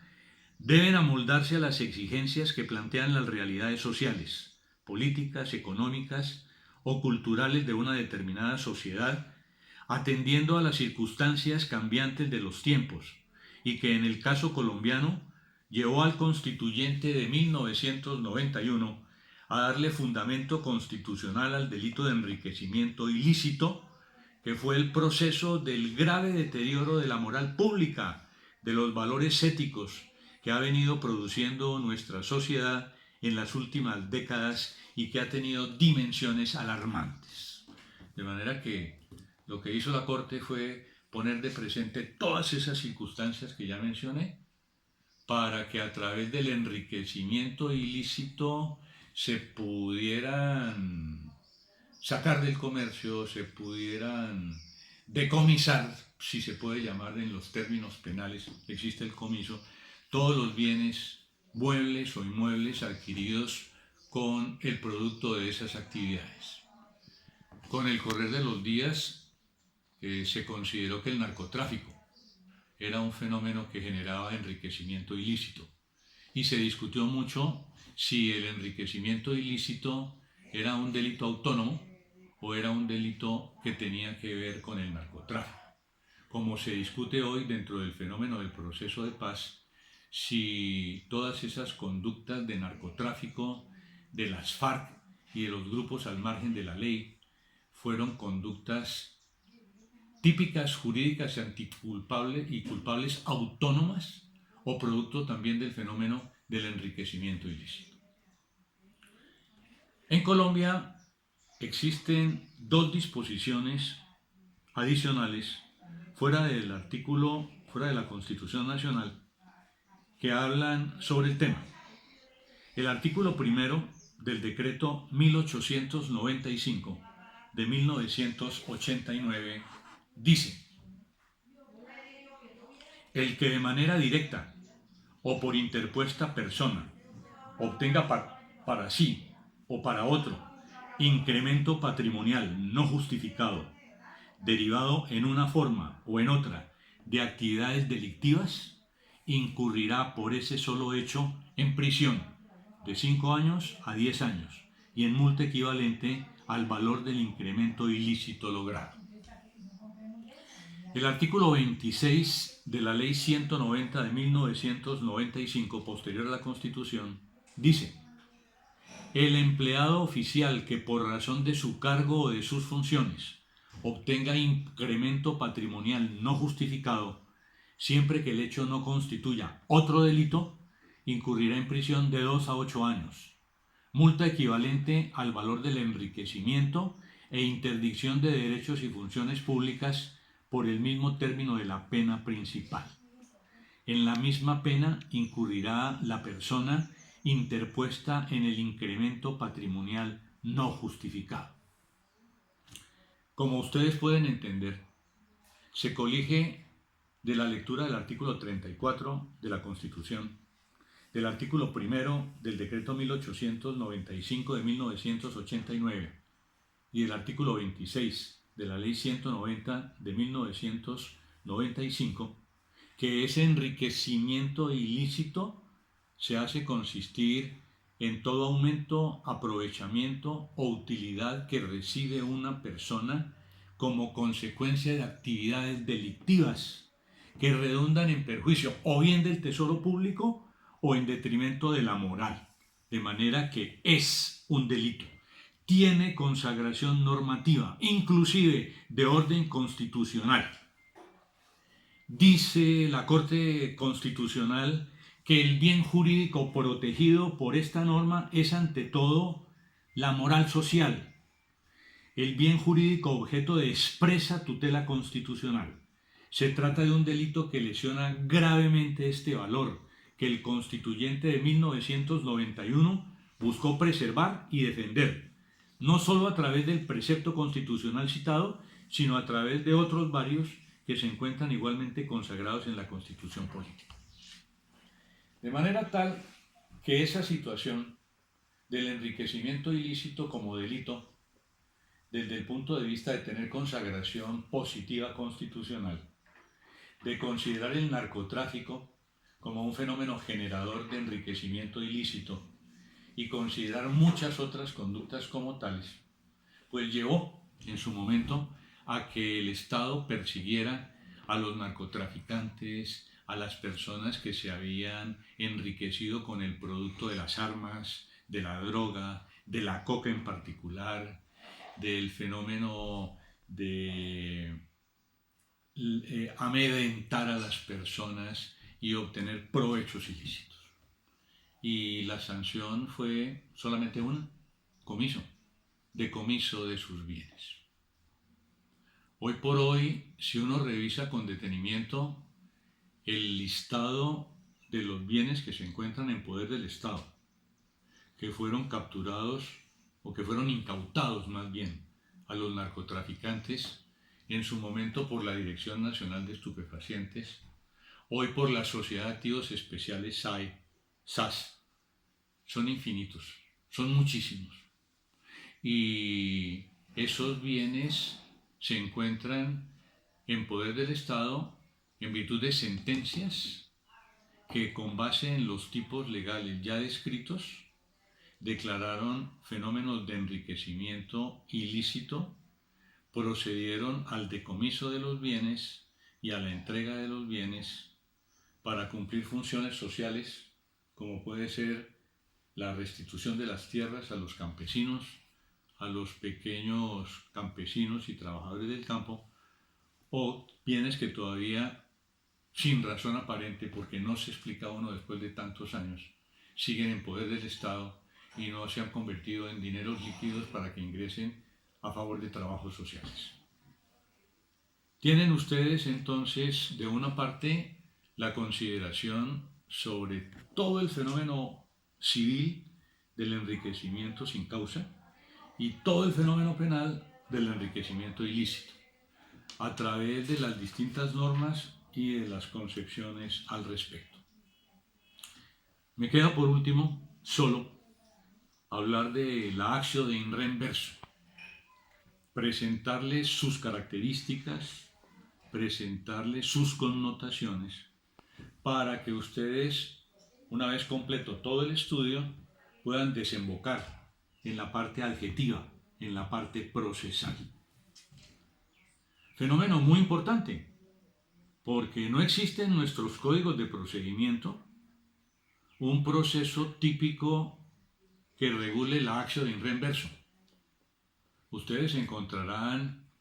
deben amoldarse a las exigencias que plantean las realidades sociales, políticas, económicas o culturales de una determinada sociedad, atendiendo a las circunstancias cambiantes de los tiempos y que en el caso colombiano llevó al constituyente de 1991 a darle fundamento constitucional al delito de enriquecimiento ilícito, que fue el proceso del grave deterioro de la moral pública, de los valores éticos que ha venido produciendo nuestra sociedad en las últimas décadas y que ha tenido dimensiones alarmantes. De manera que lo que hizo la Corte fue poner de presente todas esas circunstancias que ya mencioné, para que a través del enriquecimiento ilícito se pudieran sacar del comercio, se pudieran decomisar, si se puede llamar en los términos penales, existe el comiso, todos los bienes muebles o inmuebles adquiridos con el producto de esas actividades. Con el correr de los días se consideró que el narcotráfico era un fenómeno que generaba enriquecimiento ilícito y se discutió mucho si el enriquecimiento ilícito era un delito autónomo o era un delito que tenía que ver con el narcotráfico. Como se discute hoy dentro del fenómeno del proceso de paz, si todas esas conductas de narcotráfico de las FARC y de los grupos al margen de la ley fueron conductas típicas, jurídicas, anticulpables y culpables autónomas o producto también del fenómeno del enriquecimiento ilícito. En Colombia existen dos disposiciones adicionales fuera de la Constitución Nacional que hablan sobre el tema. El artículo primero del decreto 1895 de 1989 dice: el que de manera directa o por interpuesta persona obtenga para sí o para otro incremento patrimonial no justificado, derivado en una forma o en otra de actividades delictivas, incurrirá por ese solo hecho en prisión de 5 años a 10 años y en multa equivalente al valor del incremento ilícito logrado. El artículo 26 de la Ley 190 de 1995, posterior a la Constitución, dice: el empleado oficial que por razón de su cargo o de sus funciones obtenga incremento patrimonial no justificado, siempre que el hecho no constituya otro delito, incurrirá en prisión de 2 a 8 años, multa equivalente al valor del enriquecimiento e interdicción de derechos y funciones públicas por el mismo término de la pena principal. En la misma pena incurrirá la persona interpuesta en el incremento patrimonial no justificado. Como ustedes pueden entender, se colige de la lectura del artículo 34 de la Constitución, del artículo primero del decreto 1895 de 1989 y del artículo 26 de la Ley 190 de 1995, que ese enriquecimiento ilícito se hace consistir en todo aumento, aprovechamiento o utilidad que recibe una persona como consecuencia de actividades delictivas que redundan en perjuicio o bien del tesoro público o en detrimento de la moral, de manera que es un delito. Tiene consagración normativa, inclusive de orden constitucional. Dice la Corte Constitucional que el bien jurídico protegido por esta norma es ante todo la moral social, el bien jurídico objeto de expresa tutela constitucional. Se trata de un delito que lesiona gravemente este valor que el constituyente de 1991 buscó preservar y defender, no solo a través del precepto constitucional citado, sino a través de otros varios que se encuentran igualmente consagrados en la Constitución política. De manera tal que esa situación del enriquecimiento ilícito como delito, desde el punto de vista de tener consagración positiva constitucional, de considerar el narcotráfico como un fenómeno generador de enriquecimiento ilícito y considerar muchas otras conductas como tales, pues llevó en su momento a que el Estado persiguiera a los narcotraficantes, a las personas que se habían enriquecido con el producto de las armas, de la droga, de la coca en particular, del fenómeno de amedrentar a las personas y obtener provechos ilícitos. Y la sanción fue solamente una, decomiso de sus bienes. Hoy por hoy, si uno revisa con detenimiento el listado de los bienes que se encuentran en poder del Estado, que fueron capturados o que fueron incautados más bien a los narcotraficantes en su momento por la Dirección Nacional de Estupefacientes, hoy por la Sociedad de Activos Especiales SAS, son infinitos, son muchísimos. Y esos bienes se encuentran en poder del Estado en virtud de sentencias que, con base en los tipos legales ya descritos, declararon fenómenos de enriquecimiento ilícito, procedieron al decomiso de los bienes y a la entrega de los bienes para cumplir funciones sociales, como puede ser la restitución de las tierras a los campesinos, a los pequeños campesinos y trabajadores del campo, o bienes que todavía, sin razón aparente, porque no se explica uno después de tantos años, siguen en poder del Estado y no se han convertido en dineros líquidos para que ingresen a favor de trabajos sociales. Tienen ustedes entonces, de una parte, la consideración sobre todo el fenómeno civil del enriquecimiento sin causa y todo el fenómeno penal del enriquecimiento ilícito, a través de las distintas normas y de las concepciones al respecto. Me queda por último solo hablar de la actio de inrenverso, presentarles sus características, presentarles sus connotaciones, para que ustedes, una vez completo todo el estudio, puedan desembocar en la parte adjetiva, en la parte procesal. Fenómeno muy importante, porque no existe en nuestros códigos de procedimiento un proceso típico que regule la actio de inrenverso. Ustedes encontrarán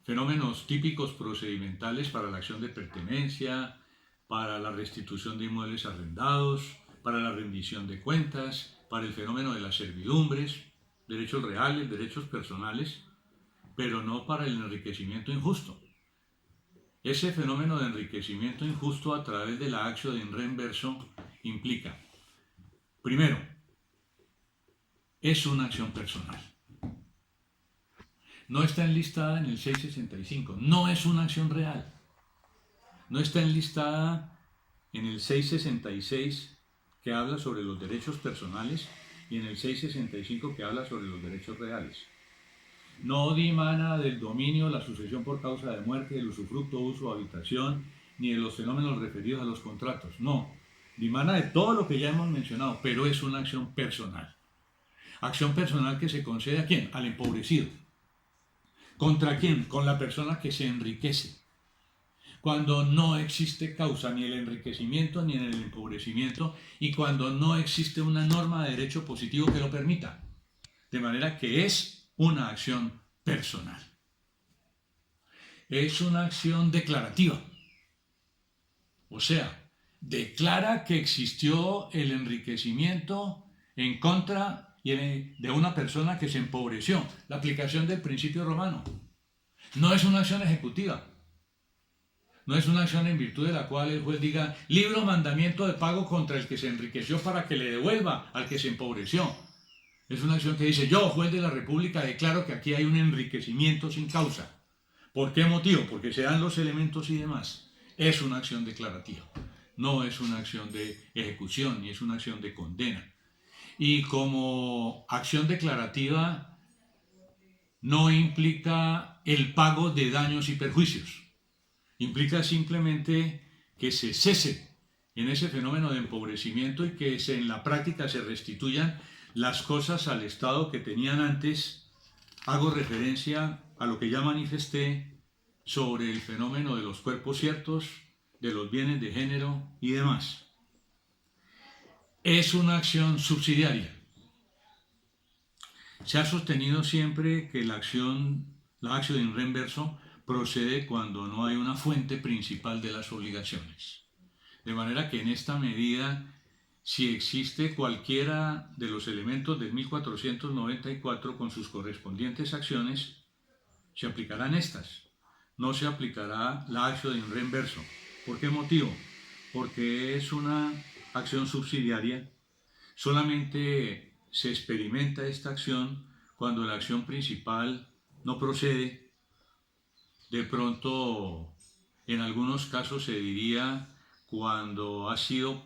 fenómenos típicos procedimentales para la acción de pertenencia, para la restitución de inmuebles arrendados, para la rendición de cuentas, para el fenómeno de las servidumbres, derechos reales, derechos personales, pero no para el enriquecimiento injusto. Ese fenómeno de enriquecimiento injusto a través de la actio de inrenverso implica, primero, es una acción personal. No está enlistada en el 665, no es una acción real. No está enlistada en el 666, que habla sobre los derechos personales, y en el 665, que habla sobre los derechos reales. No dimana del dominio, la sucesión por causa de muerte, del usufructo, uso, habitación, ni de los fenómenos referidos a los contratos. No, dimana de todo lo que ya hemos mencionado, pero es una acción personal. Acción personal que se concede ¿a quién? Al empobrecido. ¿Contra quién? Con la persona que se enriquece. Cuando no existe causa ni el enriquecimiento ni en el empobrecimiento, y cuando no existe una norma de derecho positivo que lo permita. De manera que es una acción personal. Es una acción declarativa. O sea, declara que existió el enriquecimiento en contra de una persona que se empobreció. La aplicación del principio romano. No es una acción ejecutiva. No es una acción en virtud de la cual el juez diga, libro mandamiento de pago contra el que se enriqueció para que le devuelva al que se empobreció. Es una acción que dice, yo, juez de la República, declaro que aquí hay un enriquecimiento sin causa. ¿Por qué motivo? Porque se dan los elementos y demás. Es una acción declarativa. No es una acción de ejecución, ni es una acción de condena. Y como acción declarativa no implica el pago de daños y perjuicios. Implica simplemente que se cese en ese fenómeno de empobrecimiento y que en la práctica se restituyan las cosas al estado que tenían antes. Hago referencia a lo que ya manifesté sobre el fenómeno de los cuerpos ciertos, de los bienes de género y demás. Es una acción subsidiaria. Se ha sostenido siempre que la acción in reverso procede cuando no hay una fuente principal de las obligaciones. De manera que en esta medida, si existe cualquiera de los elementos del 1494 con sus correspondientes acciones, se aplicarán estas. No se aplicará la acción in reverso. ¿Por qué motivo? Porque es una acción subsidiaria. Solamente se experimenta esta acción cuando la acción principal no procede. De pronto, en algunos casos se diría cuando ha sido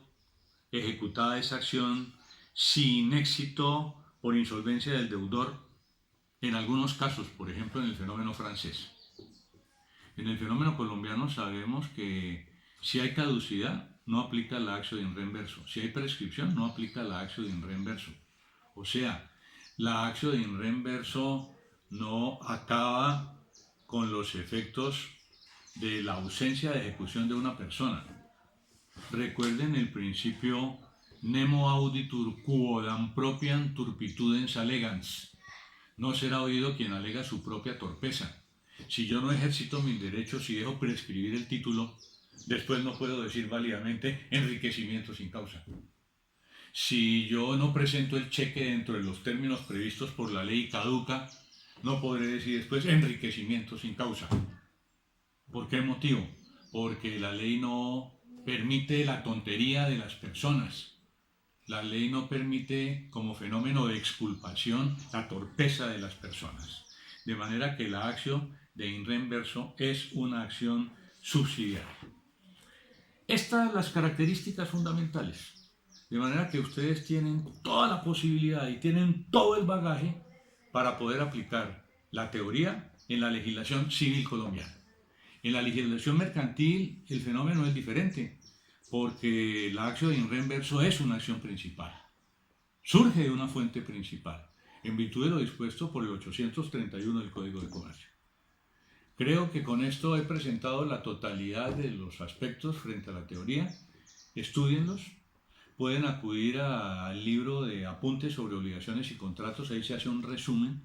ejecutada esa acción sin éxito por insolvencia del deudor, en algunos casos, por ejemplo en el fenómeno francés. En el fenómeno colombiano sabemos que si hay caducidad, no aplica la acción in reverso. Si hay prescripción, no aplica la acción in reverso. O sea, la acción in reverso no acaba con los efectos de la ausencia de ejecución de una persona. Recuerden el principio nemo auditur quodam propiam turpitudens allegans. No será oído quien alega su propia torpeza. Si yo no ejercito mis derechos y dejo prescribir el título, después no puedo decir válidamente enriquecimiento sin causa. Si yo no presento el cheque dentro de los términos previstos por la ley caduca, no podré decir después enriquecimiento sin causa. ¿Por qué motivo? Porque la ley no permite la tontería de las personas. La ley no permite como fenómeno de exculpación la torpeza de las personas. De manera que la acción de in reverso es una acción subsidiaria. Estas son las características fundamentales. De manera que ustedes tienen toda la posibilidad y tienen todo el bagaje para poder aplicar la teoría en la legislación civil colombiana. En la legislación mercantil el fenómeno es diferente, porque la acción in reverso es una acción principal. Surge de una fuente principal, en virtud de lo dispuesto por el 831 del Código de Comercio. Creo que con esto he presentado la totalidad de los aspectos frente a la teoría. Estúdienlos. Pueden acudir al libro de apuntes sobre obligaciones y contratos, ahí se hace un resumen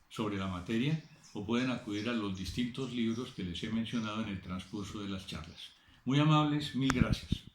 sobre la materia, o pueden acudir a los distintos libros que les he mencionado en el transcurso de las charlas. Muy amables, mil gracias.